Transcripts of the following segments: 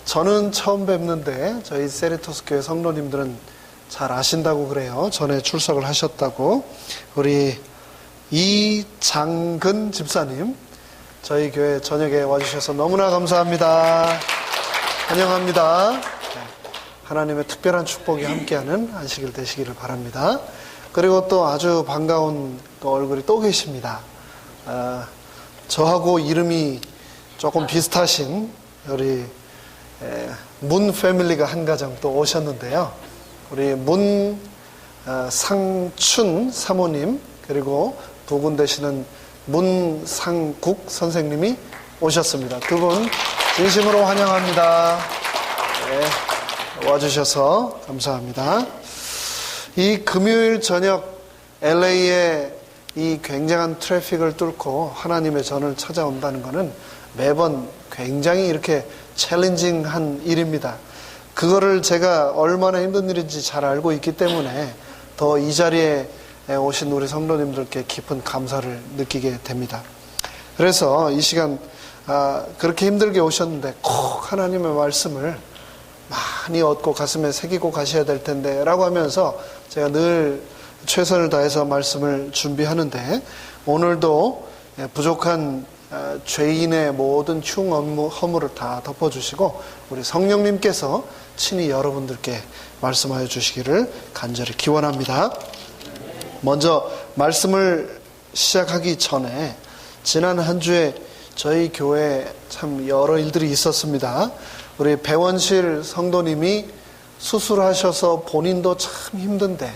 저는 처음 뵙는데 저희 세리토스 교회 성도님들은 잘 아신다고 그래요. 전에 출석을 하셨다고. 우리 이장근 집사님, 저희 교회 저녁에 와주셔서 너무나 감사합니다. 환영합니다. 하나님의 특별한 축복이 함께하는 안식일 되시기를 바랍니다. 그리고 또 아주 반가운 또 얼굴이 또 계십니다. 저하고 이름이 조금 비슷하신 우리 문 패밀리가 한 가정 또 오셨는데요. 우리 문상춘 사모님, 그리고 부군 되시는 문상국 선생님이 오셨습니다. 두 분 진심으로 환영합니다. 네, 와주셔서 감사합니다. 이 금요일 저녁 LA의 이 굉장한 트래픽을 뚫고 하나님의 전을 찾아온다는 것은 매번 굉장히 이렇게 챌린징한 일입니다. 그거를 제가 얼마나 힘든 일인지 잘 알고 있기 때문에 더 이 자리에 오신 우리 성도님들께 깊은 감사를 느끼게 됩니다. 그래서 이 시간 그렇게 힘들게 오셨는데 꼭 하나님의 말씀을 많이 얻고 가슴에 새기고 가셔야 될 텐데 라고 하면서 제가 늘 최선을 다해서 말씀을 준비하는데, 오늘도 부족한 죄인의 모든 흉허물을 다 덮어주시고 우리 성령님께서 친히 여러분들께 말씀하여 주시기를 간절히 기원합니다. 먼저 말씀을 시작하기 전에 지난 한 주에 저희 교회에 참 여러 일들이 있었습니다. 우리 배원실 성도님이 수술하셔서 본인도 참 힘든데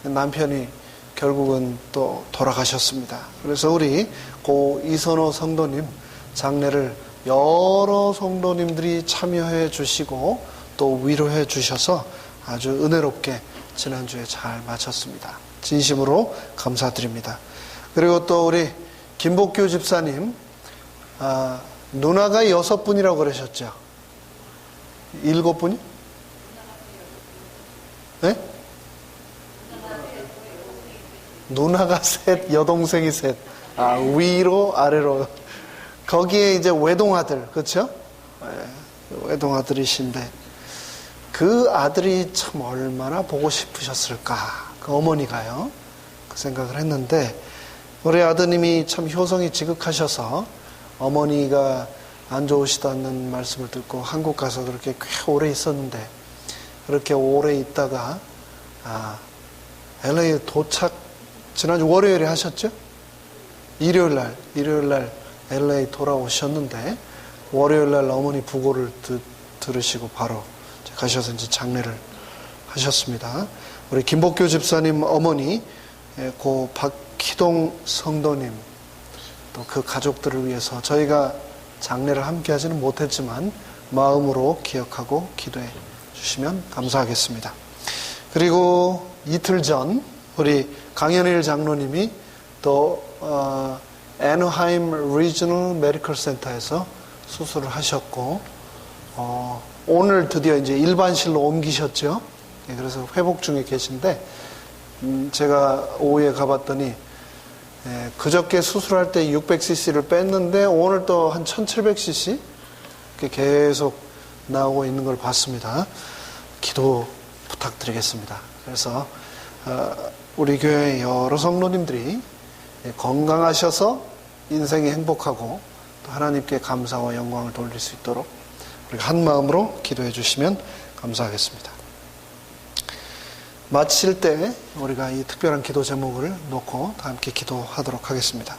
남편이 결국은 또 돌아가셨습니다. 그래서 우리 고 이선호 성도님 장례를 여러 성도님들이 참여해 주시고 또 위로해 주셔서 아주 은혜롭게 지난주에 잘 마쳤습니다. 진심으로 감사드립니다. 그리고 또 우리 김복규 집사님, 누나가 6분이라고 그러셨죠? 7분이? 네? 누나가 셋, 여동생이 셋. 위로, 아래로. 거기에 이제 외동아들, 그렇죠? 외동아들이신데, 그 아들이 참 얼마나 보고 싶으셨을까. 그 어머니가요. 그 생각을 했는데, 우리 아드님이 참 효성이 지극하셔서 어머니가 안 좋으시다는 말씀을 듣고 한국 가서 그렇게 꽤 오래 있었는데, 그렇게 오래 있다가 LA 도착, 지난주 월요일에 하셨죠? 일요일날 LA 돌아오셨는데 월요일날 어머니 부고를 들으시고 바로 가셔서 이제 장례를 하셨습니다. 우리 김복규 집사님 어머니, 고 박희동 성도님, 또 그 가족들을 위해서 저희가 장례를 함께 하지는 못했지만 마음으로 기억하고 기도해 주시면 감사하겠습니다. 그리고 이틀 전 우리 강현일 장로님이 또 애너하임 리저널 메디컬 센터에서 수술을 하셨고 오늘 드디어 이제 일반실로 옮기셨죠. 그래서 회복 중에 계신데 제가 오후에 가봤더니 그저께 수술할 때 600cc를 뺐는데 오늘 또 한 1700cc 이렇게 계속 나오고 있는 걸 봤습니다. 기도 부탁드리겠습니다. 그래서 우리 교회 여러 성도님들이 건강하셔서 인생이 행복하고 또 하나님께 감사와 영광을 돌릴 수 있도록 우리가 한 마음으로 기도해 주시면 감사하겠습니다. 마칠 때 우리가 이 특별한 기도 제목을 놓고 다 함께 기도하도록 하겠습니다.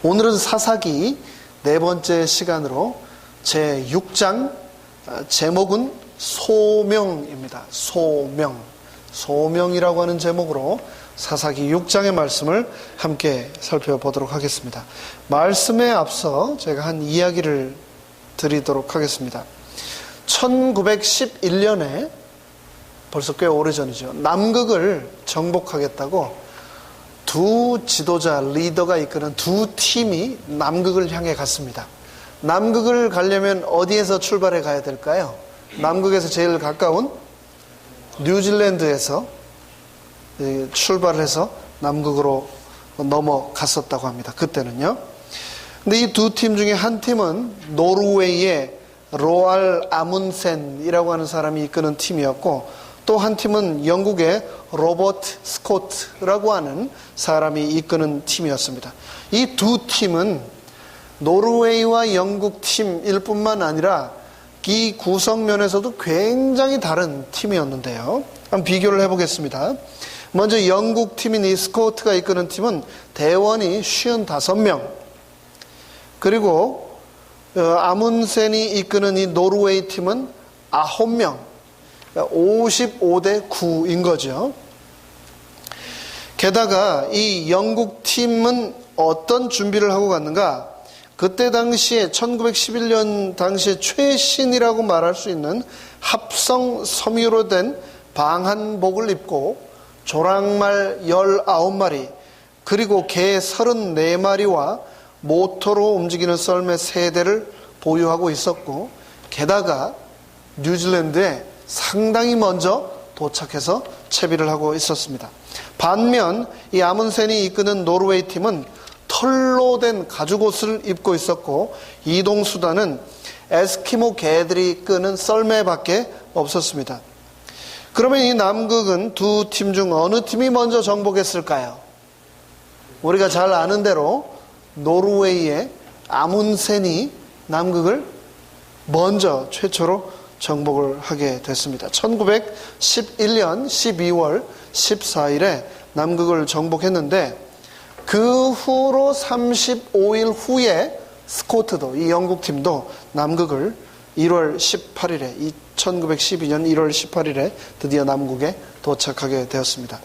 오늘은 사사기 4번째 시간으로 제6장 제목은 소명입니다. 소명이라고 하는 제목으로 사사기 6장의 말씀을 함께 살펴보도록 하겠습니다. 말씀에 앞서 제가 한 이야기를 드리도록 하겠습니다. 1911년에 벌써 꽤 오래전이죠. 남극을 정복하겠다고 두 지도자, 리더가 이끄는 두 팀이 남극을 향해 갔습니다. 남극을 가려면 어디에서 출발해 가야 될까요? 남극에서 제일 가까운 뉴질랜드에서 출발해서 남극으로 넘어갔었다고 합니다. 그때는요. 근데 이 두 팀 중에 한 팀은 노르웨이의 로알 아문센이라고 하는 사람이 이끄는 팀이었고, 또 한 팀은 영국의 로버트 스코트라고 하는 사람이 이끄는 팀이었습니다. 이 두 팀은 노르웨이와 영국 팀일 뿐만 아니라 이 구성면에서도 굉장히 다른 팀이었는데요. 한번 비교를 해보겠습니다. 먼저 영국 팀인 이 스코트가 이끄는 팀은 대원이 55명, 그리고 아문센이 이끄는 이 노르웨이 팀은 9명, 55대 9인 거죠. 게다가 이 영국 팀은 어떤 준비를 하고 갔는가? 그때 당시에 1911년 당시에 최신이라고 말할 수 있는 합성 섬유로 된 방한복을 입고 조랑말 19마리, 그리고 개 34마리와 모터로 움직이는 썰매 3대를 보유하고 있었고, 게다가 뉴질랜드에 상당히 먼저 도착해서 채비를 하고 있었습니다. 반면 이 아문센이 이끄는 노르웨이 팀은 털로 된 가죽옷을 입고 있었고, 이동수단은 에스키모 개들이 끄는 썰매밖에 없었습니다. 그러면 이 남극은 두 팀 중 어느 팀이 먼저 정복했을까요? 우리가 잘 아는 대로 노르웨이의 아문센이 남극을 먼저 최초로 정복을 하게 됐습니다. 1911년 12월 14일에 남극을 정복했는데, 그 후로 35일 후에 스코트도, 이 영국 팀도 남극을 1월 18일에 1912년 1월 18일에 드디어 남극에 도착하게 되었습니다.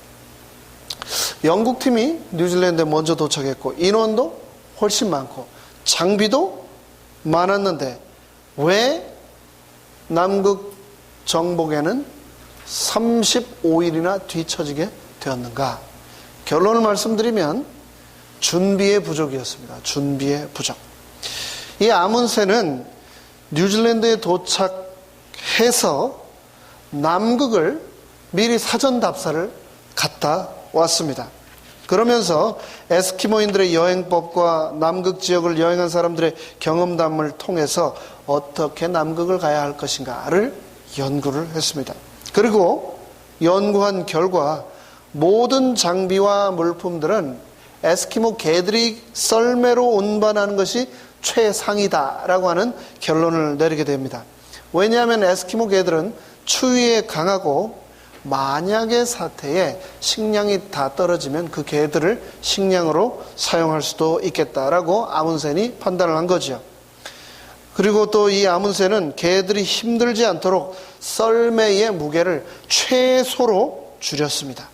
영국 팀이 뉴질랜드에 먼저 도착했고, 인원도 훨씬 많고 장비도 많았는데 왜 남극 정복에는 35일이나 뒤처지게 되었는가? 결론을 말씀드리면 준비의 부족이었습니다. 준비의 부족. 이 아문센은 뉴질랜드에 도착해서 남극을 미리 사전 답사를 갔다 왔습니다. 그러면서 에스키모인들의 여행법과 남극 지역을 여행한 사람들의 경험담을 통해서 어떻게 남극을 가야 할 것인가를 연구를 했습니다. 그리고 연구한 결과 모든 장비와 물품들은 에스키모 개들이 썰매로 운반하는 것이 최상이다라고 하는 결론을 내리게 됩니다. 왜냐하면 에스키모 개들은 추위에 강하고 만약의 사태에 식량이 다 떨어지면 그 개들을 식량으로 사용할 수도 있겠다라고 아문센이 판단을 한 거죠. 그리고 또 이 아문센은 개들이 힘들지 않도록 썰매의 무게를 최소로 줄였습니다.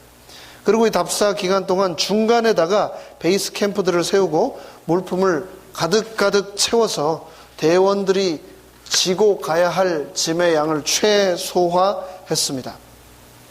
그리고 이 답사 기간 동안 중간에다가 베이스 캠프들을 세우고 물품을 가득가득 채워서 대원들이 지고 가야 할 짐의 양을 최소화했습니다.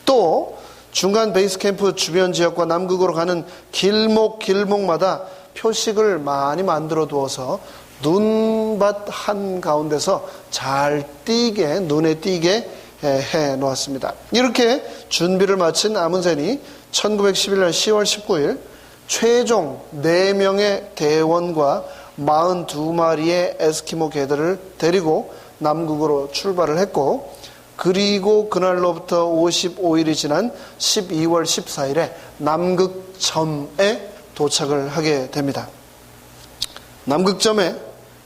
또 중간 베이스 캠프 주변 지역과 남극으로 가는 길목마다 표식을 많이 만들어 두어서 눈밭 한가운데서 잘 띄게, 눈에 띄게 해 놓았습니다. 이렇게 준비를 마친 아문센이 1911년 10월 19일 최종 4명의 대원과 42마리의 에스키모 개들을 데리고 남극으로 출발을 했고, 그리고 그날로부터 55일이 지난 12월 14일에 남극점에 도착을 하게 됩니다. 남극점에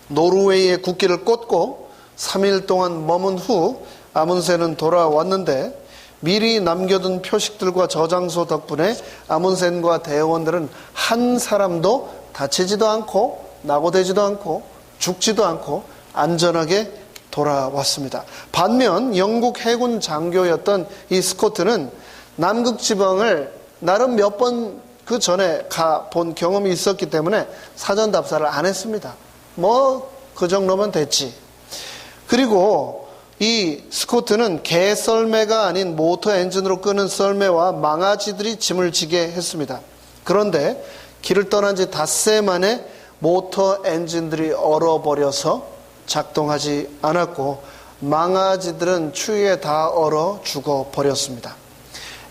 노르웨이의 국기를 꽂고 3일 동안 머문 후 아문센은 돌아왔는데, 미리 남겨둔 표식들과 저장소 덕분에 아문센과 대원들은 한 사람도 다치지도 않고 낙오되지도 않고 죽지도 않고 안전하게 돌아왔습니다. 반면 영국 해군 장교였던 이 스코트는 남극 지방을 나름 몇 번 그 전에 가본 경험이 있었기 때문에 사전 답사를 안 했습니다. 그 정도면 됐지. 그리고 이 스코트는 개 썰매가 아닌 모터 엔진으로 끄는 썰매와 망아지들이 짐을 지게 했습니다. 그런데 길을 떠난 지 닷새 만에 모터 엔진들이 얼어버려서 작동하지 않았고, 망아지들은 추위에 다 얼어 죽어버렸습니다.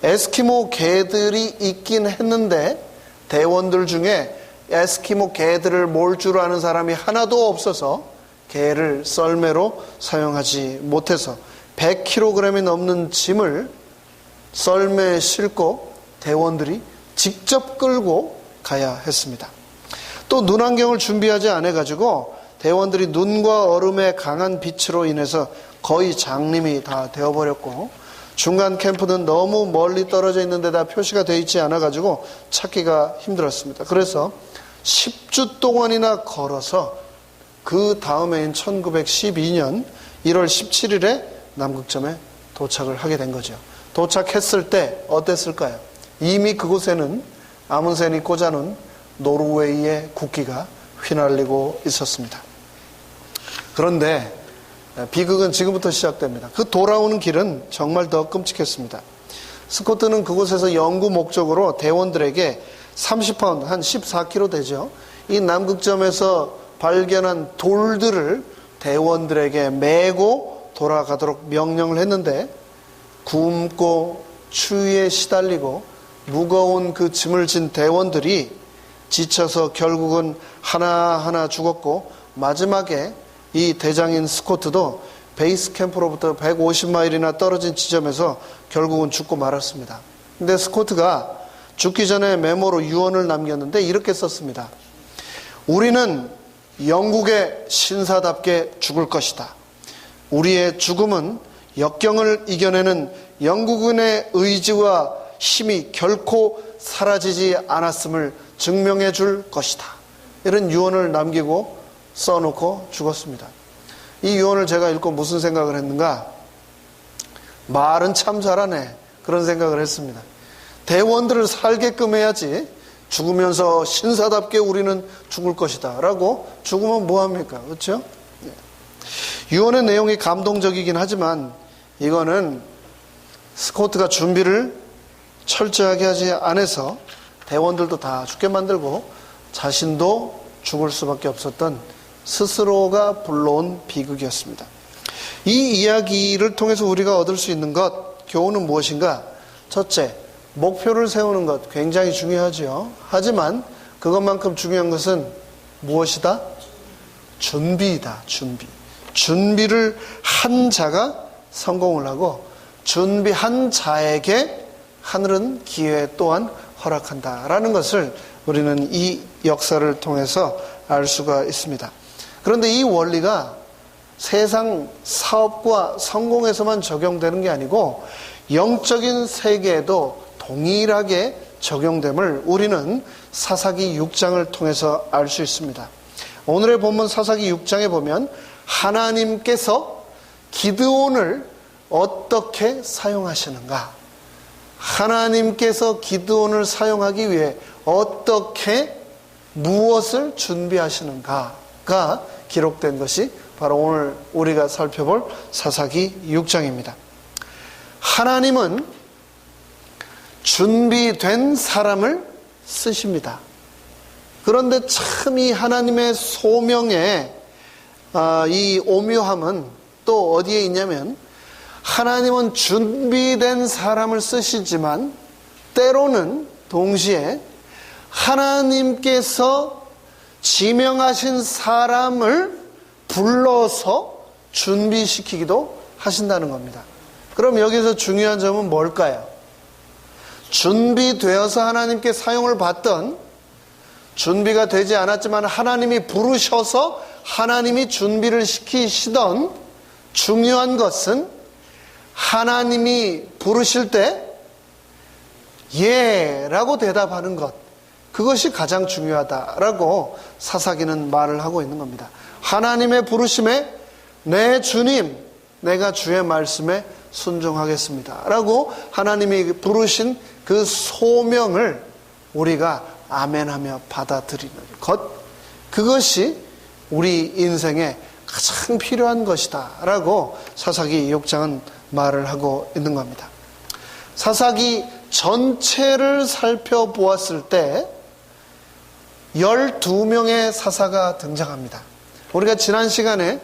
에스키모 개들이 있긴 했는데 대원들 중에 에스키모 개들을 몰 줄 아는 사람이 하나도 없어서 개를 썰매로 사용하지 못해서 100kg이 넘는 짐을 썰매에 싣고 대원들이 직접 끌고 가야 했습니다. 또 눈안경을 준비하지 않아가지고 대원들이 눈과 얼음의 강한 빛으로 인해서 거의 장님이 다 되어버렸고, 중간 캠프는 너무 멀리 떨어져 있는 데다 표시가 되어 있지 않아가지고 찾기가 힘들었습니다. 그래서 10주 동안이나 걸어서 그 다음해인 1912년 1월 17일에 남극점에 도착을 하게 된 거죠. 도착했을 때 어땠을까요? 이미 그곳에는 아문센이 꽂아놓은 노르웨이의 국기가 휘날리고 있었습니다. 그런데 비극은 지금부터 시작됩니다. 그 돌아오는 길은 정말 더 끔찍했습니다. 스코트는 그곳에서 연구 목적으로 대원들에게 30파운드, 한 14kg 되죠. 이 남극점에서 발견한 돌들을 대원들에게 메고 돌아가도록 명령을 했는데, 굶고 추위에 시달리고 무거운 그 짐을 진 대원들이 지쳐서 결국은 하나하나 죽었고, 마지막에 이 대장인 스코트도 베이스 캠프로부터 150마일이나 떨어진 지점에서 결국은 죽고 말았습니다. 근데 스코트가 죽기 전에 메모로 유언을 남겼는데 이렇게 썼습니다. 우리는 영국의 신사답게 죽을 것이다. 우리의 죽음은 역경을 이겨내는 영국인의 의지와 힘이 결코 사라지지 않았음을 증명해 줄 것이다. 이런 유언을 남기고 써놓고 죽었습니다. 이 유언을 제가 읽고 무슨 생각을 했는가? 말은 참 잘하네, 그런 생각을 했습니다. 대원들을 살게끔 해야지 죽으면서 신사답게 우리는 죽을 것이다 라고 죽으면 뭐합니까? 그렇죠? 유언의 내용이 감동적이긴 하지만 이거는 스코트가 준비를 철저하게 하지 않아서 대원들도 다 죽게 만들고 자신도 죽을 수밖에 없었던 스스로가 불러온 비극이었습니다. 이 이야기를 통해서 우리가 얻을 수 있는 것, 교훈은 무엇인가? 첫째, 목표를 세우는 것 굉장히 중요하죠. 하지만 그것만큼 중요한 것은 무엇이다? 준비이다. 준비. 준비를 한 자가 성공을 하고, 준비한 자에게 하늘은 기회 또한 허락한다라는 것을 우리는 이 역사를 통해서 알 수가 있습니다. 그런데 이 원리가 세상 사업과 성공에서만 적용되는 게 아니고 영적인 세계에도 동일하게 적용됨을 우리는 사사기 6장을 통해서 알 수 있습니다. 오늘의 본문 사사기 6장에 보면 하나님께서 기드온을 어떻게 사용하시는가, 하나님께서 기드온을 사용하기 위해 어떻게 무엇을 준비하시는가가 기록된 것이 바로 오늘 우리가 살펴볼 사사기 6장입니다. 하나님은 준비된 사람을 쓰십니다. 그런데 참 이 하나님의 소명의 이 오묘함은 또 어디에 있냐면, 하나님은 준비된 사람을 쓰시지만 때로는 동시에 하나님께서 지명하신 사람을 불러서 준비시키기도 하신다는 겁니다. 그럼 여기서 중요한 점은 뭘까요? 준비되어서 하나님께 사용을 받던, 준비가 되지 않았지만 하나님이 부르셔서 하나님이 준비를 시키시던, 중요한 것은 하나님이 부르실 때 예라고 대답하는 것, 그것이 가장 중요하다라고 사사기는 말을 하고 있는 겁니다. 하나님의 부르심에 네 주님, 내가 주의 말씀에 순종하겠습니다 라고 하나님이 부르신 그 소명을 우리가 아멘하며 받아들이는 것, 그것이 우리 인생에 가장 필요한 것이다 라고 사사기 6장은 말을 하고 있는 겁니다. 사사기 전체를 살펴보았을 때 12명의 사사가 등장합니다. 우리가 지난 시간에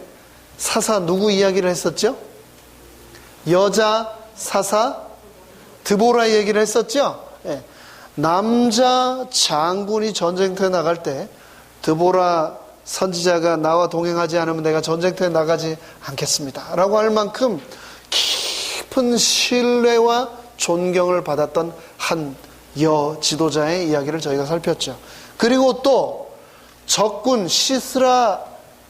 사사 누구 이야기를 했었죠? 여자 사사 드보라 얘기를 했었죠? 남자 장군이 전쟁터에 나갈 때 드보라 선지자가 나와 동행하지 않으면 내가 전쟁터에 나가지 않겠습니다 라고 할 만큼 깊은 신뢰와 존경을 받았던 한 지도자의 이야기를 저희가 살폈죠. 그리고 또 적군 시스라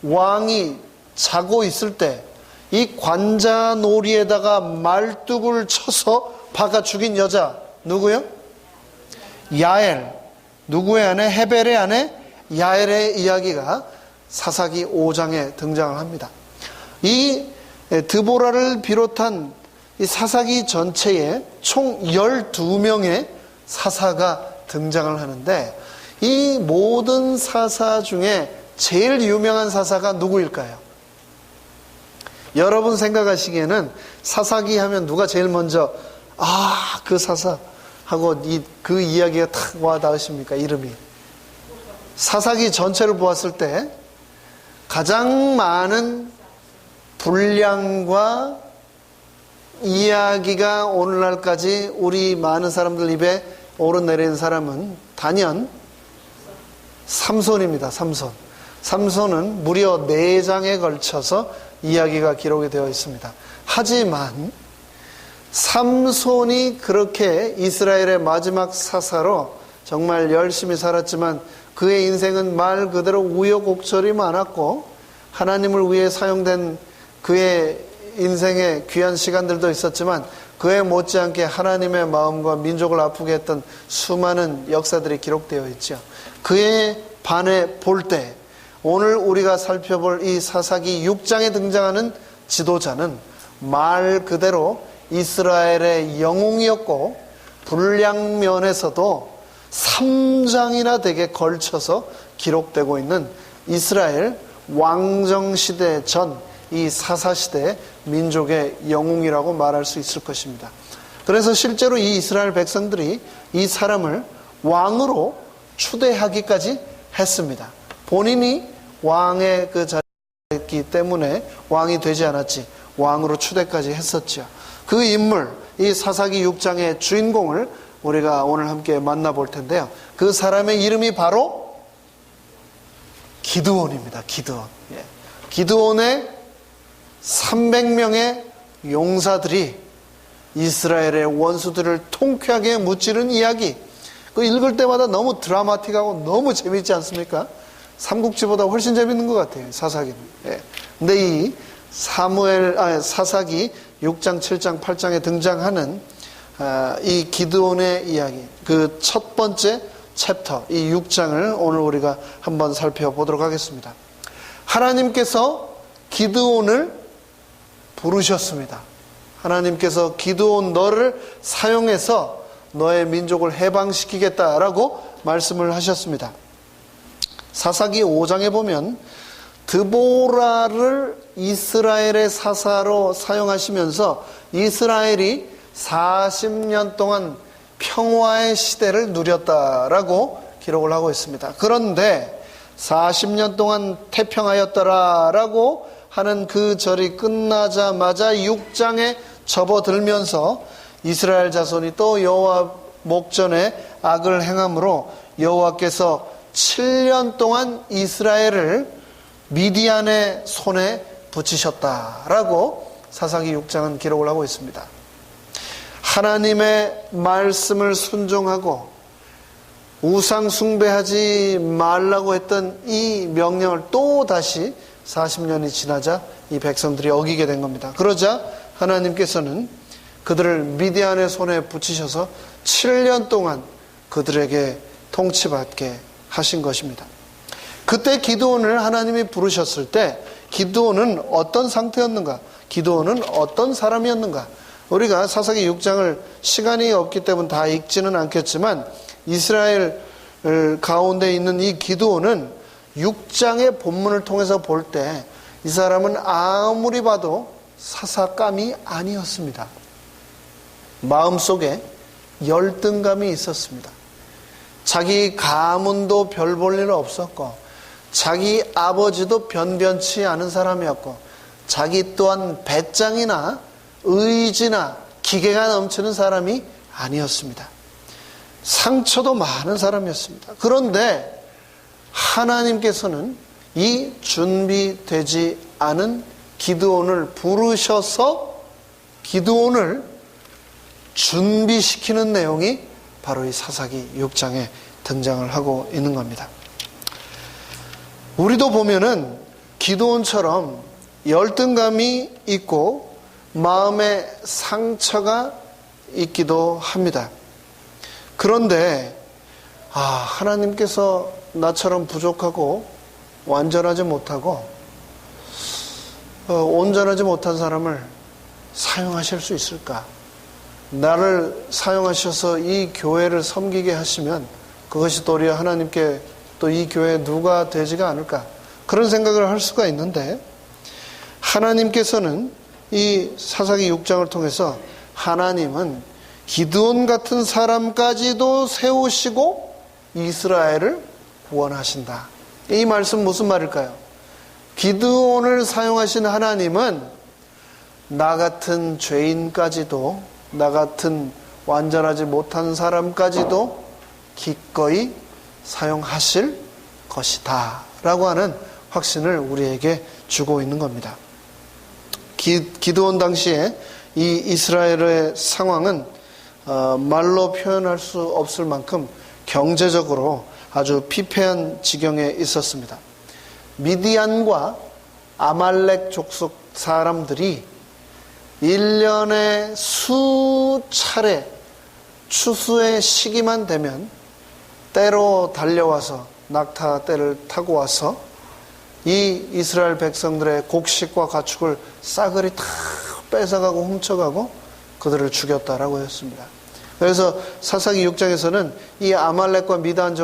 왕이 자고 있을 때 이 관자놀이에다가 말뚝을 쳐서 박아 죽인 여자 누구요? 야엘. 누구의 아내? 헤벨의 아내 야엘의 이야기가 사사기 5장에 등장을 합니다. 이 드보라를 비롯한 이 사사기 전체에 총 12명의 사사가 등장을 하는데 이 모든 사사 중에 제일 유명한 사사가 누구일까요? 여러분 생각하시기에는 사사기 하면 누가 제일 먼저 그 사사 하고 그 이야기가 탁 와 닿으십니까? 이름이. 사사기 전체를 보았을 때 가장 많은 분량과 이야기가 오늘날까지 우리 많은 사람들 입에 오르내리는 사람은 단연 삼손입니다. 삼손은 무려 4장에 걸쳐서 이야기가 기록이 되어 있습니다. 하지만 삼손이 그렇게 이스라엘의 마지막 사사로 정말 열심히 살았지만 그의 인생은 말 그대로 우여곡절이 많았고 하나님을 위해 사용된 그의 인생의 귀한 시간들도 있었지만 그에 못지않게 하나님의 마음과 민족을 아프게 했던 수많은 역사들이 기록되어 있죠. 그에 반해 볼 때 오늘 우리가 살펴볼 이 사사기 6장에 등장하는 지도자는 말 그대로 이스라엘의 영웅이었고 분량면에서도 3장이나 되게 걸쳐서 기록되고 있는 이스라엘 왕정시대 전 이 사사시대의 민족의 영웅이라고 말할 수 있을 것입니다. 그래서 실제로 이 이스라엘 백성들이 이 사람을 왕으로 추대하기까지 했습니다. 본인이 왕의 그 자리였기 때문에 왕이 되지 않았지 왕으로 추대까지 했었죠. 그 인물, 이 사사기 6장의 주인공을 우리가 오늘 함께 만나볼 텐데요. 그 사람의 이름이 바로 기드온입니다. 기드온의 300명의 용사들이 이스라엘의 원수들을 통쾌하게 무찌른 이야기. 그 읽을 때마다 너무 드라마틱하고 너무 재미있지 않습니까? 삼국지보다 훨씬 재밌는 것 같아요. 사사기는. 근데 이 사사기 6장, 7장, 8장에 등장하는 이 기드온의 이야기, 그 첫 번째 챕터, 이 6장을 오늘 우리가 한번 살펴보도록 하겠습니다. 하나님께서 기드온을 부르셨습니다. 하나님께서 기드온 너를 사용해서 너의 민족을 해방시키겠다라고 말씀을 하셨습니다. 사사기 5장에 보면 드보라를 이스라엘의 사사로 사용하시면서 이스라엘이 40년 동안 평화의 시대를 누렸다라고 기록을 하고 있습니다. 그런데 40년 동안 태평하였더라라고 하는 그 절이 끝나자마자 6장에 접어들면서 이스라엘 자손이 또 여호와 목전에 악을 행함으로 여호와께서 7년 동안 이스라엘을 미디안의 손에 붙이셨다라고 사사기 6장은 기록을 하고 있습니다. 하나님의 말씀을 순종하고 우상 숭배하지 말라고 했던 이 명령을 또 다시 40년이 지나자 이 백성들이 어기게 된 겁니다. 그러자 하나님께서는 그들을 미디안의 손에 붙이셔서 7년 동안 그들에게 통치받게 하신 것입니다. 그때 기드온을 하나님이 부르셨을 때 기드온은 어떤 상태였는가? 기드온은 어떤 사람이었는가? 우리가 사사기 6장을 시간이 없기 때문에 다 읽지는 않겠지만 이스라엘 가운데 있는 이 기드온은 6장의 본문을 통해서 볼 때 이 사람은 아무리 봐도 사사감이 아니었습니다. 마음속에 열등감이 있었습니다. 자기 가문도 별 볼 일 없었고 자기 아버지도 변변치 않은 사람이었고 자기 또한 배짱이나 의지나 기계가 넘치는 사람이 아니었습니다. 상처도 많은 사람이었습니다. 그런데 하나님께서는 이 준비되지 않은 기드온을 부르셔서 기드온을 준비시키는 내용이 바로 이 사사기 6장에 등장을 하고 있는 겁니다. 우리도 보면은 기드온처럼 열등감이 있고 마음의 상처가 있기도 합니다. 그런데 하나님께서 나처럼 부족하고 완전하지 못하고 온전하지 못한 사람을 사용하실 수 있을까? 나를 사용하셔서 이 교회를 섬기게 하시면 그것이 도리어 하나님께 또 이 교회에 누가 되지가 않을까? 그런 생각을 할 수가 있는데 하나님께서는 이 사사기 6장을 통해서 하나님은 기드온 같은 사람까지도 세우시고 이스라엘을 구원하신다. 이 말씀 무슨 말일까요? 기드온을 사용하신 하나님은 나 같은 죄인까지도, 나 같은 완전하지 못한 사람까지도 기꺼이 사용하실 것이다 라고 하는 확신을 우리에게 주고 있는 겁니다. 기드온 당시에 이 이스라엘의 상황은 말로 표현할 수 없을 만큼 경제적으로 아주 피폐한 지경에 있었습니다. 미디안과 아말렉 족속 사람들이 1년에 수차례 추수의 시기만 되면 때로 달려와서 낙타 떼를 타고 와서 이 이스라엘 백성들의 곡식과 가축을 싸그리 다 뺏어가고 훔쳐가고 그들을 죽였다라고 했습니다. 그래서 사사기 6장에서는 이 아말렉과 미디안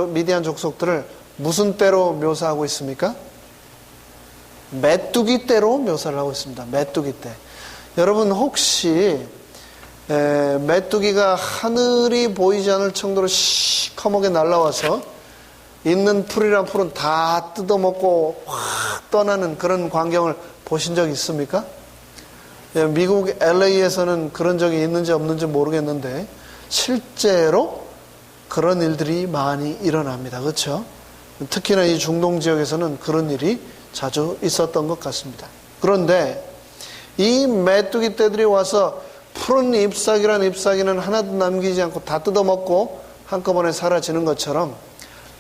족속들을 무슨 때로 묘사하고 있습니까? 메뚜기 때로 묘사를 하고 있습니다. 메뚜기 때. 여러분 혹시 메뚜기가 하늘이 보이지 않을 정도로 시커멓게 날아와서 있는 풀이란 풀은 다 뜯어먹고 확 떠나는 그런 광경을 보신 적 있습니까? 미국 LA에서는 그런 적이 있는지 없는지 모르겠는데 실제로 그런 일들이 많이 일어납니다. 그렇죠? 특히나 이 중동 지역에서는 그런 일이 자주 있었던 것 같습니다. 그런데 이 메뚜기 떼들이 와서 푸른 잎사귀란 잎사귀는 하나도 남기지 않고 다 뜯어먹고 한꺼번에 사라지는 것처럼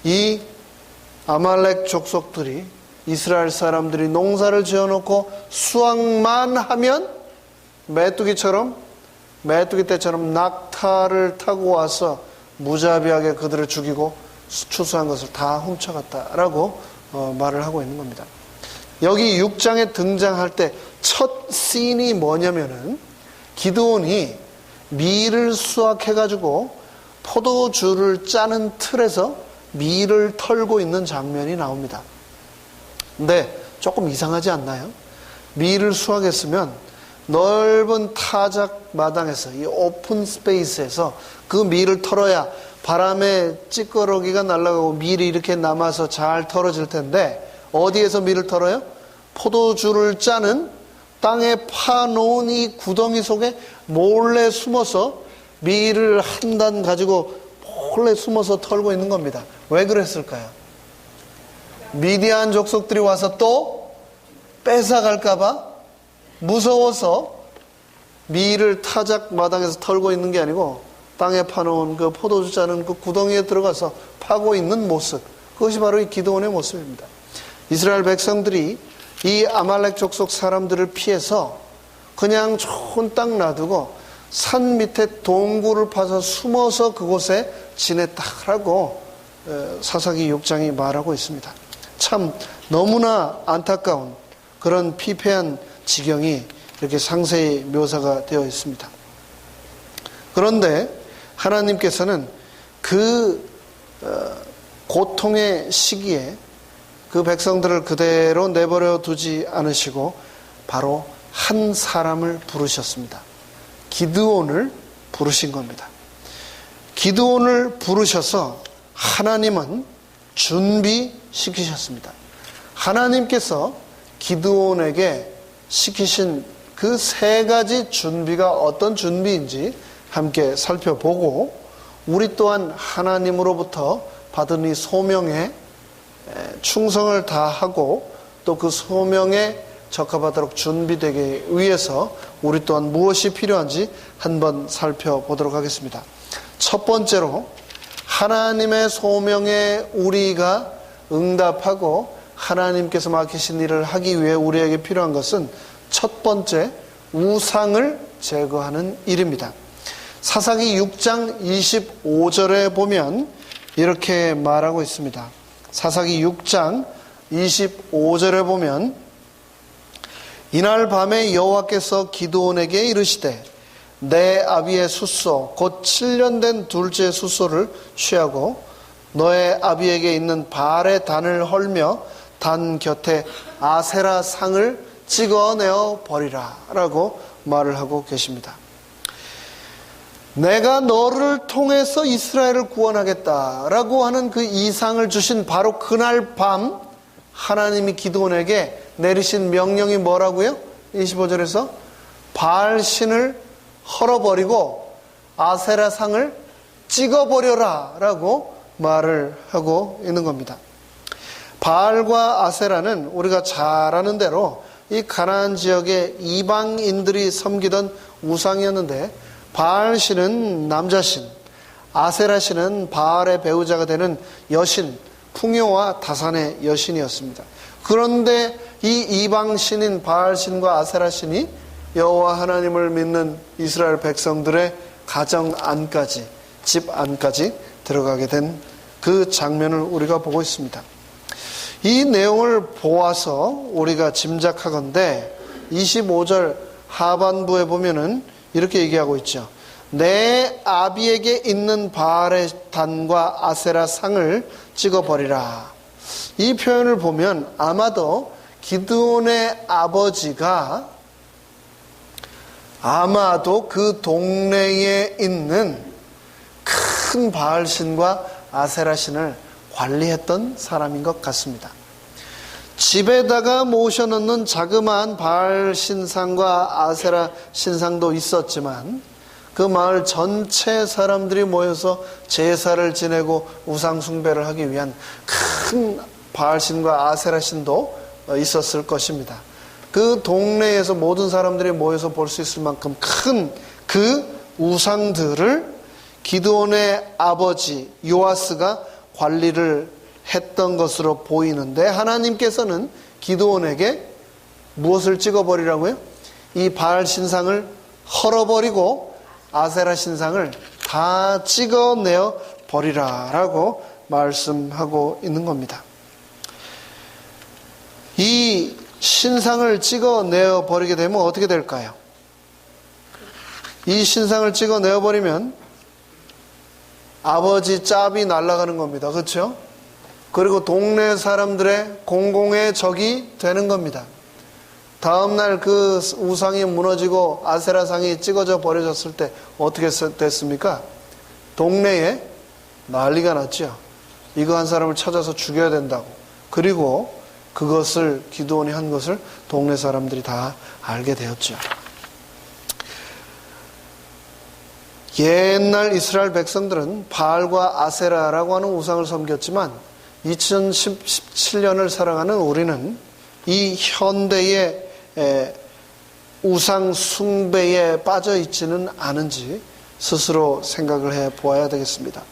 이 아말렉 족속들이 이스라엘 사람들이 농사를 지어놓고 수확만 하면 메뚜기 떼처럼 낙타를 타고 와서 무자비하게 그들을 죽이고 추수한 것을 다 훔쳐갔다라고 말을 하고 있는 겁니다. 여기 6장에 등장할 때 첫 씬이 뭐냐면은 기드온이 밀을 수확해가지고 포도주를 짜는 틀에서 밀을 털고 있는 장면이 나옵니다. 근데 조금 이상하지 않나요? 밀을 수확했으면 넓은 타작 마당에서 이 오픈 스페이스에서 그 밀을 털어야 바람에 찌꺼러기가 날아가고 밀이 이렇게 남아서 잘 털어질 텐데 어디에서 밀을 털어요? 포도주를 짜는 땅에 파놓은 이 구덩이 속에 몰래 숨어서 밀을 한 단 가지고 몰래 숨어서 털고 있는 겁니다. 왜 그랬을까요? 미디안 족속들이 와서 또 뺏어갈까봐 무서워서 밀을 타작 마당에서 털고 있는 게 아니고 땅에 파놓은 그 포도주 짜는 그 구덩이에 들어가서 파고 있는 모습, 그것이 바로 이 기드온의 모습입니다. 이스라엘 백성들이 이 아말렉 족속 사람들을 피해서 그냥 좋은 땅 놔두고 산 밑에 동굴을 파서 숨어서 그곳에 지냈다라고 사사기 6장이 말하고 있습니다. 참 너무나 안타까운 그런 피폐한 지경이 이렇게 상세히 묘사가 되어 있습니다. 그런데 하나님께서는 그 고통의 시기에 그 백성들을 그대로 내버려 두지 않으시고 바로 한 사람을 부르셨습니다. 기드온을 부르신 겁니다. 기드온을 부르셔서 하나님은 준비시키셨습니다. 하나님께서 기드온에게 시키신 그 세 가지 준비가 어떤 준비인지 함께 살펴보고 우리 또한 하나님으로부터 받은 이 소명에 충성을 다하고 또 그 소명에 적합하도록 준비되기 위해서 우리 또한 무엇이 필요한지 한번 살펴보도록 하겠습니다. 첫 번째로 하나님의 소명에 우리가 응답하고 하나님께서 맡기신 일을 하기 위해 우리에게 필요한 것은 첫 번째, 우상을 제거하는 일입니다. 사사기 6장 25절에 보면 이렇게 말하고 있습니다. 사사기 6장 25절에 보면 이날 밤에 여호와께서 기드온에게 이르시되 내 아비의 숫소 곧 7년 된 둘째 숫소를 취하고 너의 아비에게 있는 바알의 단을 헐며 단 곁에 아세라 상을 찍어내어 버리라 라고 말을 하고 계십니다. 내가 너를 통해서 이스라엘을 구원하겠다라고 하는 그 이상을 주신 바로 그날 밤 하나님이 기드온에게 내리신 명령이 뭐라고요? 25절에서 바알 신을 헐어버리고 아세라 상을 찍어버려라 라고 말을 하고 있는 겁니다. 바알과 아세라는 우리가 잘 아는 대로 이 가나안 지역의 이방인들이 섬기던 우상이었는데 바알 신은 남자신, 아세라 신은 바알의 배우자가 되는 여신, 풍요와 다산의 여신이었습니다. 그런데 이 이방 신인 바알 신과 아세라 신이 여호와 하나님을 믿는 이스라엘 백성들의 가정 안까지, 집 안까지 들어가게 된 그 장면을 우리가 보고 있습니다. 이 내용을 보아서 우리가 짐작하건대 25절 하반부에 보면은 이렇게 얘기하고 있죠. 내 아비에게 있는 바알의 단과 아세라 상을 찍어버리라. 이 표현을 보면 아마도 기드온의 아버지가 아마도 그 동네에 있는 큰 바알신과 아세라신을 관리했던 사람인 것 같습니다. 집에다가 모셔놓는 자그마한 바알 신상과 아세라 신상도 있었지만 그 마을 전체 사람들이 모여서 제사를 지내고 우상 숭배를 하기 위한 큰 바알 신과 아세라 신도 있었을 것입니다. 그 동네에서 모든 사람들이 모여서 볼 수 있을 만큼 큰 그 우상들을 기드온의 아버지 요아스가 관리를 했던 것으로 보이는데 하나님께서는 기드온에게 무엇을 찍어버리라고요? 이 바알 신상을 헐어버리고 아세라 신상을 다 찍어내어 버리라라고 말씀하고 있는 겁니다. 이 신상을 찍어내어 버리게 되면 어떻게 될까요? 이 신상을 찍어내어 버리면 아버지 짭이 날아가는 겁니다. 그렇죠? 그리고 동네 사람들의 공공의 적이 되는 겁니다. 다음날 그 우상이 무너지고 아세라상이 찍어져 버려졌을 때 어떻게 됐습니까? 동네에 난리가 났죠. 이거 한 사람을 찾아서 죽여야 된다고. 그리고 그것을 기드온이 한 것을 동네 사람들이 다 알게 되었죠. 옛날 이스라엘 백성들은 바알과 아세라라고 하는 우상을 섬겼지만 2017년을 살아가는 우리는 이 현대의 우상 숭배에 빠져 있지는 않은지 스스로 생각을 해 보아야 되겠습니다.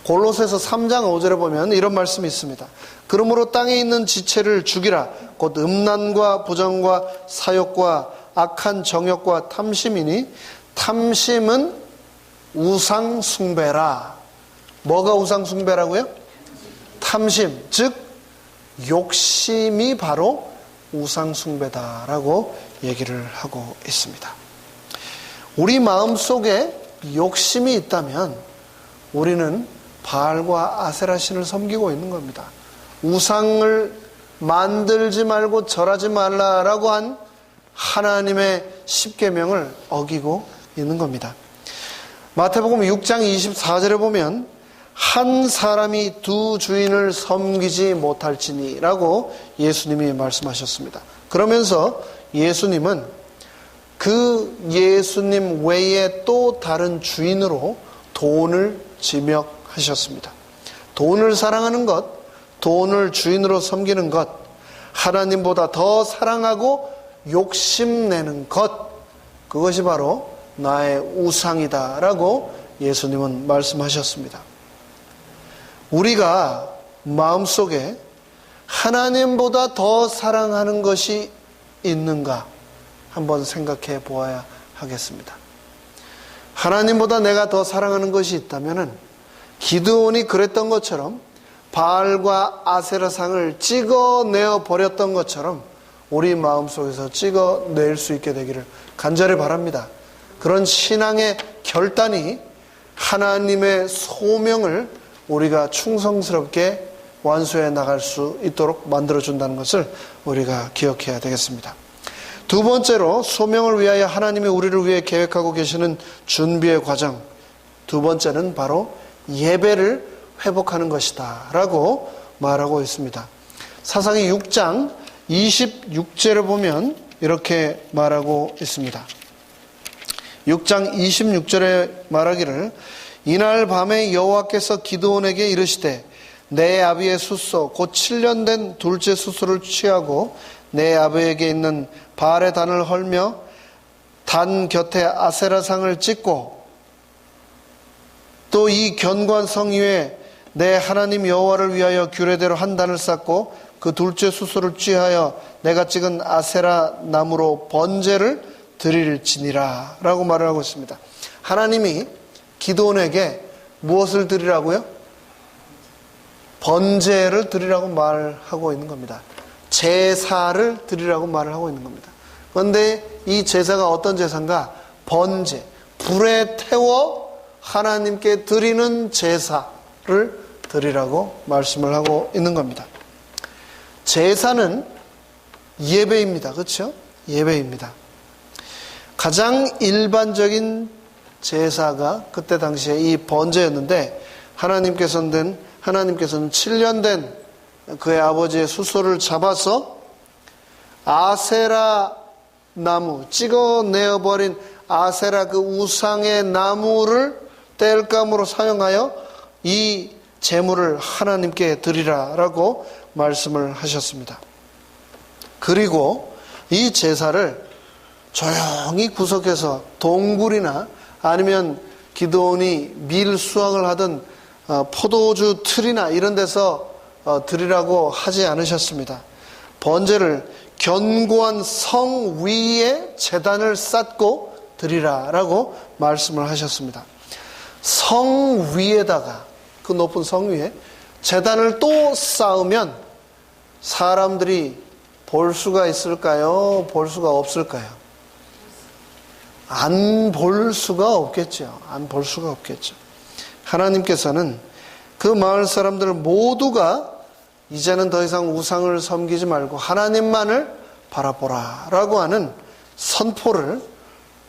골로새서 3장 5절에 보면 이런 말씀이 있습니다. 그러므로 땅에 있는 지체를 죽이라. 곧 음란과 부정과 사욕과 악한 정욕과 탐심이니 탐심은 우상 숭배라. 뭐가 우상 숭배라고요? 탐심, 즉 욕심이 바로 우상 숭배다라고 얘기를 하고 있습니다. 우리 마음속에 욕심이 있다면 우리는 바알과 아세라 신을 섬기고 있는 겁니다. 우상을 만들지 말고 절하지 말라라고 한 하나님의 십계명을 어기고 있는 겁니다. 마태복음 6장 24절에 보면 한 사람이 두 주인을 섬기지 못할지니 라고 예수님이 말씀하셨습니다. 그러면서 예수님은 그 예수님 외에 또 다른 주인으로 돈을 지명하셨습니다. 돈을 사랑하는 것, 돈을 주인으로 섬기는 것, 하나님보다 더 사랑하고 욕심내는 것, 그것이 바로 나의 우상이다라고 예수님은 말씀하셨습니다. 우리가 마음속에 하나님보다 더 사랑하는 것이 있는가 한번 생각해 보아야 하겠습니다. 하나님보다 내가 더 사랑하는 것이 있다면 기드온이 그랬던 것처럼 바알과 아세라상을 찍어내어 버렸던 것처럼 우리 마음속에서 찍어낼 수 있게 되기를 간절히 바랍니다. 그런 신앙의 결단이 하나님의 소명을 우리가 충성스럽게 완수해 나갈 수 있도록 만들어준다는 것을 우리가 기억해야 되겠습니다. 두 번째로 소명을 위하여 하나님이 우리를 위해 계획하고 계시는 준비의 과정, 두 번째는 바로 예배를 회복하는 것이다 라고 말하고 있습니다. 사사기 6장 26절을 보면 이렇게 말하고 있습니다. 6장 26절에 말하기를 이날 밤에 여호와께서 기드온에게 이르시되 내 아비의 숫소 곧 7년 된 둘째 숫소를 취하고 내 아비에게 있는 바알의 단을 헐며 단 곁에 아세라상을 찍고 또 이 견고한 성 위에 내 하나님 여호와를 위하여 규례대로 한 단을 쌓고 그 둘째 숫소를 취하여 내가 찍은 아세라 나무로 번제를 드릴지니라 라고 말을 하고 있습니다. 하나님이 기드온에게 무엇을 드리라고요? 번제를 드리라고 말하고 있는 겁니다. 제사를 드리라고 말을 하고 있는 겁니다. 그런데 이 제사가 어떤 제사인가? 번제, 불에 태워 하나님께 드리는 제사를 드리라고 말씀을 하고 있는 겁니다. 제사는 예배입니다. 그렇죠? 예배입니다. 가장 일반적인 제사가 그때 당시에 이 번제였는데 하나님께서는 7년 된 그의 아버지의 숫소를 잡아서 아세라 나무, 찍어내어버린 아세라 그 우상의 나무를 땔감으로 사용하여 이 제물을 하나님께 드리라라고 말씀을 하셨습니다. 그리고 이 제사를 조용히 구석에서 동굴이나 아니면 기드온이 밀 수확을 하던 포도주 틀이나 이런 데서 드리라고 하지 않으셨습니다. 번제를 견고한 성 위에 제단을 쌓고 드리라라고 말씀을 하셨습니다. 성 위에다가, 그 높은 성 위에 제단을 또 쌓으면 사람들이 볼 수가 있을까요? 볼 수가 없을까요? 안 볼 수가 없겠죠. 안 볼 수가 없겠죠. 하나님께서는 그 마을 사람들 모두가 이제는 더 이상 우상을 섬기지 말고 하나님만을 바라보라 라고 하는 선포를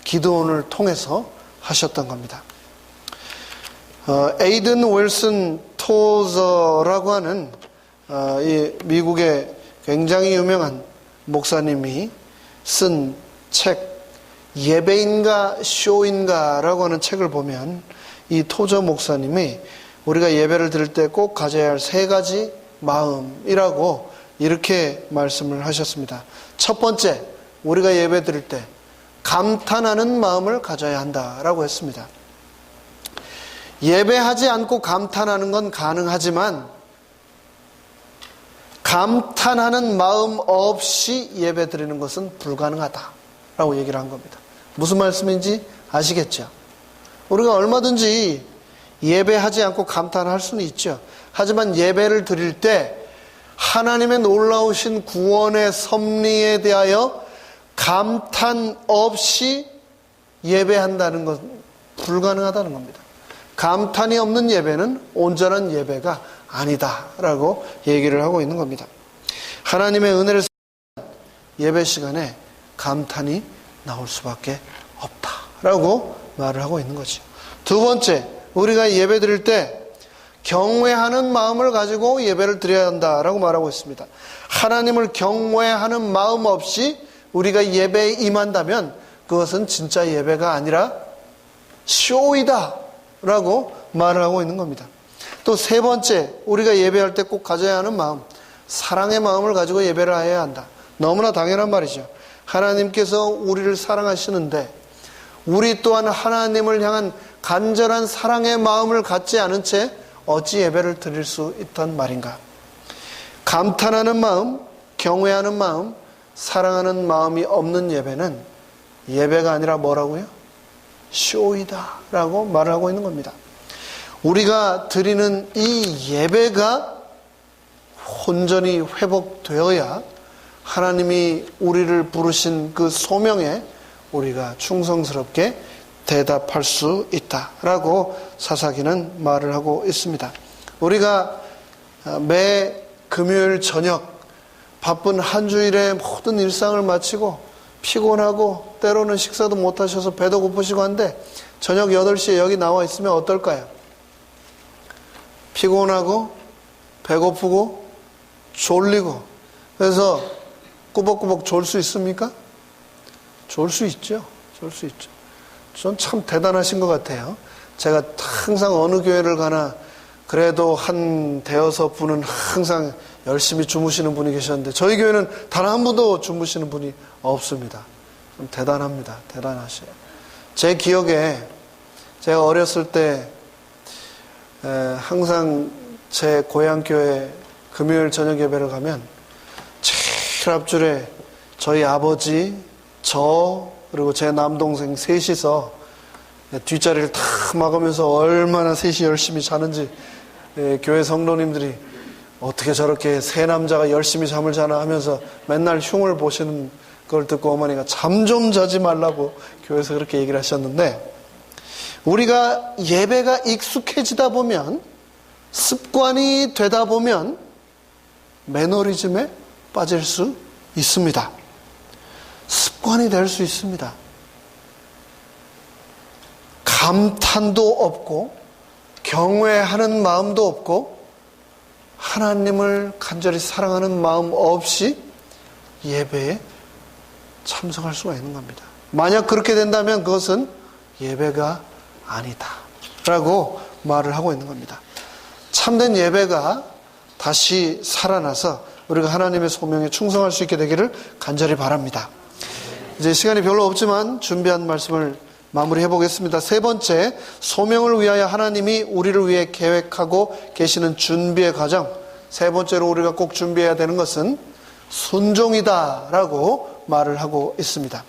기드온을 통해서 하셨던 겁니다. 에이든 윌슨 토저라고 하는 이 미국의 굉장히 유명한 목사님이 쓴 책 예배인가 쇼인가 라고 하는 책을 보면 이 토저 목사님이 우리가 예배를 드릴 때 꼭 가져야 할 세 가지 마음이라고 이렇게 말씀을 하셨습니다. 첫 번째, 우리가 예배 드릴 때 감탄하는 마음을 가져야 한다라고 했습니다. 예배하지 않고 감탄하는 건 가능하지만 감탄하는 마음 없이 예배 드리는 것은 불가능하다라고 얘기를 한 겁니다. 무슨 말씀인지 아시겠죠? 우리가 얼마든지 예배하지 않고 감탄할 수는 있죠. 하지만 예배를 드릴 때 하나님의 놀라우신 구원의 섭리에 대하여 감탄 없이 예배한다는 것은 불가능하다는 겁니다. 감탄이 없는 예배는 온전한 예배가 아니다라고 얘기를 하고 있는 겁니다. 하나님의 은혜를 예배 시간에 감탄이 나올 수밖에 없다라고 말을 하고 있는 거죠. 두 번째, 우리가 예배 드릴 때 경외하는 마음을 가지고 예배를 드려야 한다라고 말하고 있습니다. 하나님을 경외하는 마음 없이 우리가 예배에 임한다면 그것은 진짜 예배가 아니라 쇼이다 라고 말을 하고 있는 겁니다. 또 세 번째, 우리가 예배할 때 꼭 가져야 하는 마음, 사랑의 마음을 가지고 예배를 해야 한다. 너무나 당연한 말이죠. 하나님께서 우리를 사랑하시는데 우리 또한 하나님을 향한 간절한 사랑의 마음을 갖지 않은 채 어찌 예배를 드릴 수 있단 말인가. 감탄하는 마음, 경외하는 마음, 사랑하는 마음이 없는 예배는 예배가 아니라 뭐라고요? 쇼이다 라고 말을 하고 있는 겁니다. 우리가 드리는 이 예배가 온전히 회복되어야 하나님이 우리를 부르신 그 소명에 우리가 충성스럽게 대답할 수 있다라고 사사기는 말을 하고 있습니다. 우리가 매 금요일 저녁 바쁜 한 주일의 모든 일상을 마치고 피곤하고 때로는 식사도 못하셔서 배도 고프시고 한데 저녁 8시에 여기 나와 있으면 어떨까요? 피곤하고 배고프고 졸리고 그래서 꾸벅꾸벅 졸 수 있습니까? 졸 수 있죠. 졸 수 있죠. 전 참 대단하신 것 같아요. 제가 항상 어느 교회를 가나 그래도 한 대여섯 분은 항상 열심히 주무시는 분이 계셨는데 저희 교회는 단 한 분도 주무시는 분이 없습니다. 좀 대단합니다. 대단하셔요. 제 기억에 제가 어렸을 때 항상 제 고향교회 금요일 저녁 예배를 가면 제일 앞줄에 저희 아버지, 저 그리고 제 남동생 셋이서 뒷자리를 탁 막으면서 얼마나 셋이 열심히 자는지 교회 성도님들이 어떻게 저렇게 세 남자가 열심히 잠을 자나 하면서 맨날 흉을 보시는 걸 듣고 어머니가 잠 좀 자지 말라고 교회에서 그렇게 얘기를 하셨는데 우리가 예배가 익숙해지다 보면 습관이 되다 보면 매너리즘에 빠질 수 있습니다. 습관이 될 수 있습니다. 감탄도 없고 경외하는 마음도 없고 하나님을 간절히 사랑하는 마음 없이 예배에 참석할 수가 있는 겁니다. 만약 그렇게 된다면 그것은 예배가 아니다 라고 말을 하고 있는 겁니다. 참된 예배가 다시 살아나서 우리가 하나님의 소명에 충성할 수 있게 되기를 간절히 바랍니다. 이제 시간이 별로 없지만 준비한 말씀을 마무리해 보겠습니다. 세 번째, 소명을 위하여 하나님이 우리를 위해 계획하고 계시는 준비의 과정. 세 번째로 우리가 꼭 준비해야 되는 것은 순종이다 라고 말을 하고 있습니다.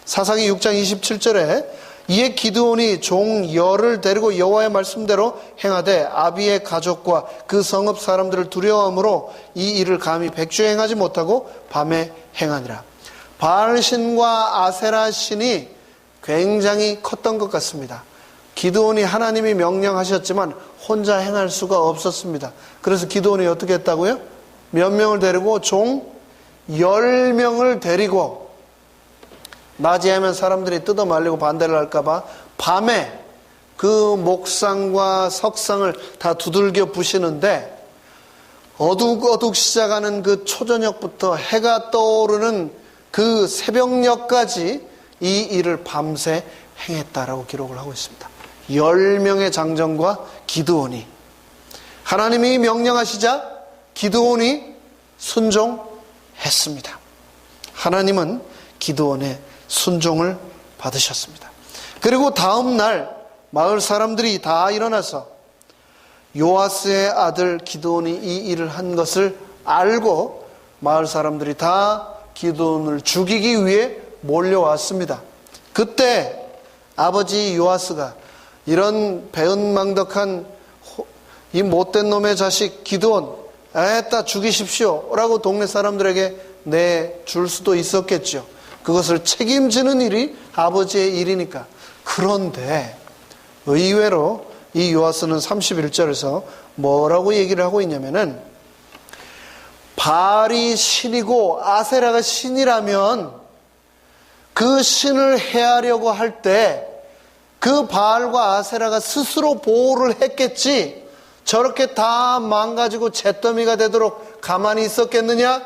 사사기 6장 27절에 이에 기드온이 종 열을 데리고 여호와의 말씀대로 행하되 아비의 가족과 그 성읍 사람들을 두려워함으로 이 일을 감히 백주에 행하지 못하고 밤에 행하니라. 바알신과 아세라 신이 굉장히 컸던 것 같습니다. 기드온이 하나님이 명령하셨지만 혼자 행할 수가 없었습니다. 그래서 기드온이 어떻게 했다고요? 몇 명을 데리고 종 10명을 데리고 낮에 하면 사람들이 뜯어 말리고 반대를 할까봐 밤에 그 목상과 석상을 다 두들겨 부시는데 어둑어둑 시작하는 그 초저녁부터 해가 떠오르는 그 새벽녘까지 이 일을 밤새 행했다라고 기록을 하고 있습니다. 10명의 장정과 기드온이 하나님이 명령하시자 기드온이 순종했습니다. 하나님은 기드온의 순종을 받으셨습니다. 그리고 다음 날 마을 사람들이 다 일어나서 요아스의 아들 기드온이 이 일을 한 것을 알고 마을 사람들이 다 기드온을 죽이기 위해 몰려왔습니다. 그때 아버지 요아스가 이런 배은망덕한 이 못된 놈의 자식 기드온 애따 죽이십시오 라고 동네 사람들에게 내줄 수도 있었겠죠. 그것을 책임지는 일이 아버지의 일이니까. 그런데 의외로 이 요아스는 31절에서 뭐라고 얘기를 하고 있냐면은 바알이 신이고 아세라가 신이라면 그 신을 해하려고 할 때 그 바알과 아세라가 스스로 보호를 했겠지 저렇게 다 망가지고 잿더미가 되도록 가만히 있었겠느냐?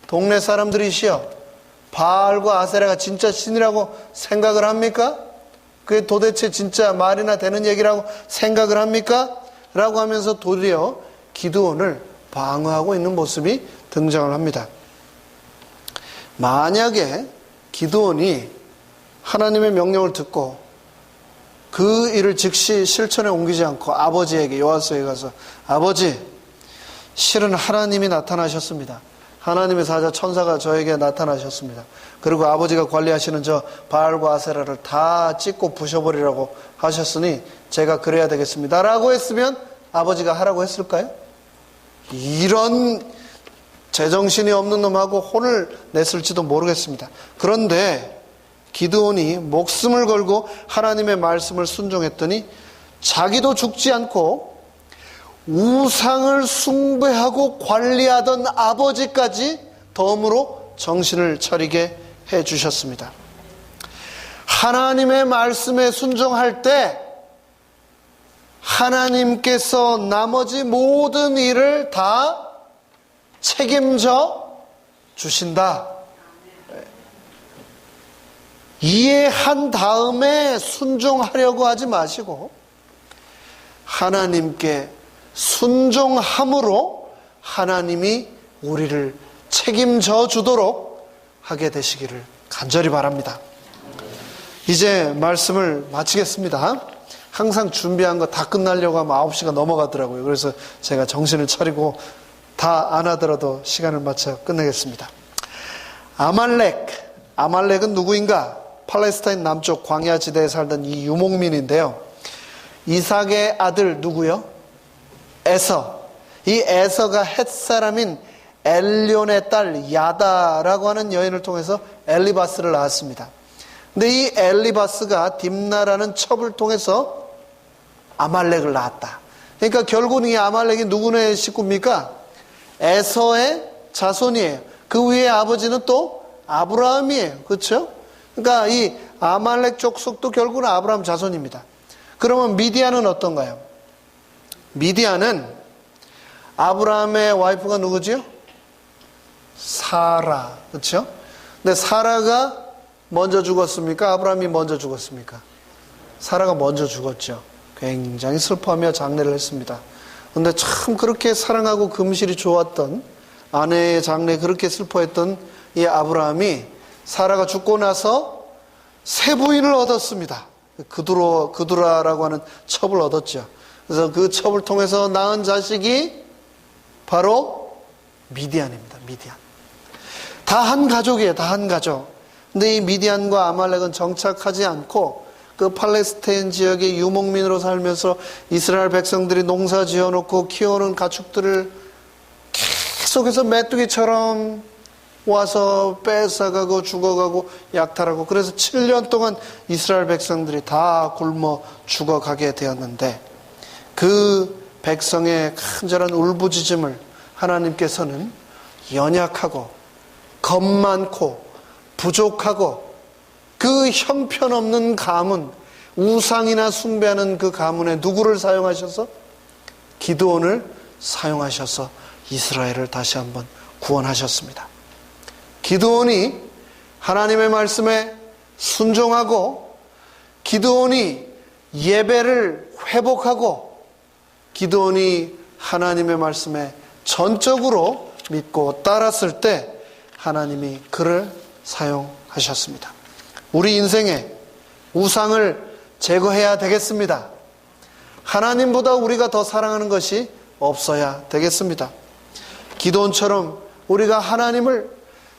동네 사람들이시여, 바알과 아세라가 진짜 신이라고 생각을 합니까? 그게 도대체 진짜 말이나 되는 얘기라고 생각을 합니까? 라고 하면서 도리어 기드온을 방어하고 있는 모습이 등장을 합니다. 만약에 기드온이 하나님의 명령을 듣고 그 일을 즉시 실천에 옮기지 않고 아버지에게, 요아스에 가서, 아버지, 실은 하나님이 나타나셨습니다. 하나님의 사자 천사가 저에게 나타나셨습니다. 그리고 아버지가 관리하시는 저 바알과 아세라를 다 찢고 부셔버리라고 하셨으니 제가 그래야 되겠습니다 라고 했으면 아버지가 하라고 했을까요? 이런 제정신이 없는 놈하고 혼을 냈을지도 모르겠습니다. 그런데 기드온이 목숨을 걸고 하나님의 말씀을 순종했더니 자기도 죽지 않고 우상을 숭배하고 관리하던 아버지까지 덤으로 정신을 차리게 해주셨습니다. 하나님의 말씀에 순종할 때 하나님께서 나머지 모든 일을 다 책임져 주신다. 이해한 다음에 순종하려고 하지 마시고 하나님께 순종함으로 하나님이 우리를 책임져 주도록 하게 되시기를 간절히 바랍니다. 이제 말씀을 마치겠습니다. 항상 준비한 거 다 끝나려고 하면 9시가 넘어가더라고요. 그래서 제가 정신을 차리고 다 안 하더라도 시간을 맞춰 끝내겠습니다. 아말렉은 누구인가? 팔레스타인 남쪽 광야 지대에 살던 이 유목민인데요. 이삭의 아들 누구요? 에서. 이 에서가 헷 사람인 엘론의 딸 야다라고 하는 여인을 통해서 엘리바스를 낳았습니다. 근데 이 엘리바스가 딥나라는 첩을 통해서 아말렉을 낳았다. 그러니까 결국은 이 아말렉이 누구네 식구입니까? 에서의 자손이에요. 그 위에 아버지는 또 아브라함이에요. 그렇죠? 그러니까 이 아말렉 족속도 결국은 아브라함 자손입니다. 그러면 미디안은 어떤가요? 미디안은 아브라함의 와이프가 누구지요? 사라. 그렇죠? 근데 사라가 먼저 죽었습니까? 아브라함이 먼저 죽었습니까? 사라가 먼저 죽었죠. 굉장히 슬퍼하며 장례를 했습니다. 그런데 참 그렇게 사랑하고 금실이 좋았던 아내의 장례에 그렇게 슬퍼했던 이 아브라함이 사라가 죽고 나서 새 부인을 얻었습니다. 그두라라고 하는 첩을 얻었죠. 그래서 그 첩을 통해서 낳은 자식이 바로 미디안입니다. 미디안. 다 한 가족이에요. 다 한 가족. 근데 이 미디안과 아말렉은 정착하지 않고 그 팔레스타인 지역의 유목민으로 살면서 이스라엘 백성들이 농사 지어놓고 키우는 가축들을 계속해서 메뚜기처럼 와서 뺏어가고 죽어가고 약탈하고, 그래서 7년 동안 이스라엘 백성들이 다 굶어 죽어가게 되었는데 그 백성의 간절한 울부짖음을 하나님께서는 연약하고 겁 많고 부족하고 그 형편없는 가문, 우상이나 숭배하는 그 가문에 누구를 사용하셔서? 기드온을 사용하셔서 이스라엘을 다시 한번 구원하셨습니다. 기드온이 하나님의 말씀에 순종하고, 기드온이 예배를 회복하고, 기드온이 하나님의 말씀에 전적으로 믿고 따랐을 때 하나님이 그를 사용하셨습니다. 우리 인생에 우상을 제거해야 되겠습니다. 하나님보다 우리가 더 사랑하는 것이 없어야 되겠습니다. 기드온처럼 우리가 하나님을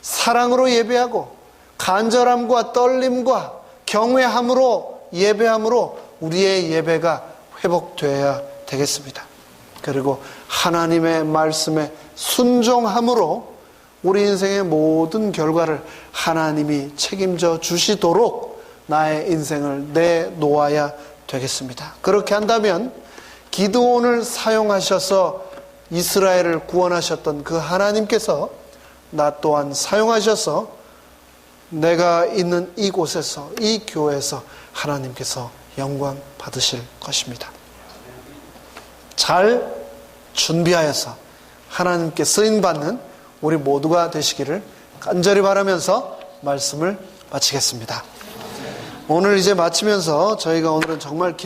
사랑으로 예배하고 간절함과 떨림과 경외함으로 예배함으로 우리의 예배가 회복되어야 되겠습니다. 그리고 하나님의 말씀에 순종함으로 우리 인생의 모든 결과를 하나님이 책임져 주시도록 나의 인생을 내놓아야 되겠습니다. 그렇게 한다면 기드온을 사용하셔서 이스라엘을 구원하셨던 그 하나님께서 나 또한 사용하셔서 내가 있는 이곳에서, 이 교회에서 하나님께서 영광 받으실 것입니다. 잘 준비하여서 하나님께 쓰임받는 우리 모두가 되시기를 간절히 바라면서 말씀을 마치겠습니다. 오늘 이제 마치면서 저희가 오늘은 정말